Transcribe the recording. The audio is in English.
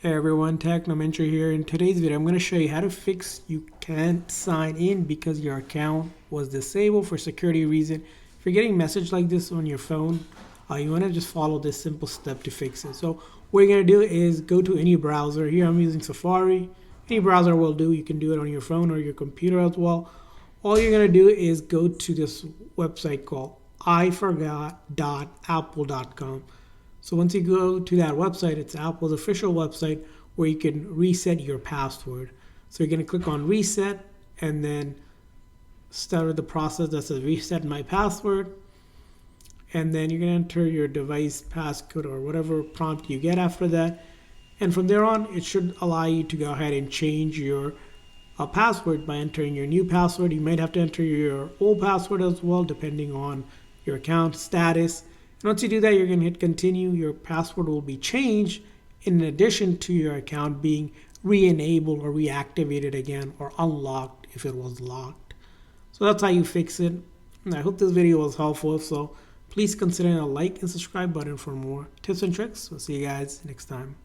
Hey everyone, Technomentary here. In today's video, I'm going to show you how to fix you can't sign in because your account was disabled for security reason. If you're getting a message like this on your phone, you want to just follow this simple step to fix it. So what you're going to do is go to any browser. Here I'm using Safari. Any browser will do. You can do it on your phone or your computer as well. All you're going to do is go to this website called iforgot.apple.com. So once you go to that website, it's Apple's official website where you can reset your password. So you're going to click on reset and then start the process that says reset my password. And then you're going to enter your device passcode or whatever prompt you get after that. And from there on, it should allow you to go ahead and change your password by entering your new password. You might have to enter your old password as well, depending on your account status. And once you do that, you're going to hit continue. Your password will be changed in addition to your account being re-enabled or reactivated again or unlocked if it was locked. So that's how you fix it. And I hope this video was helpful. So please consider a like and subscribe button for more tips and tricks. We'll see you guys next time.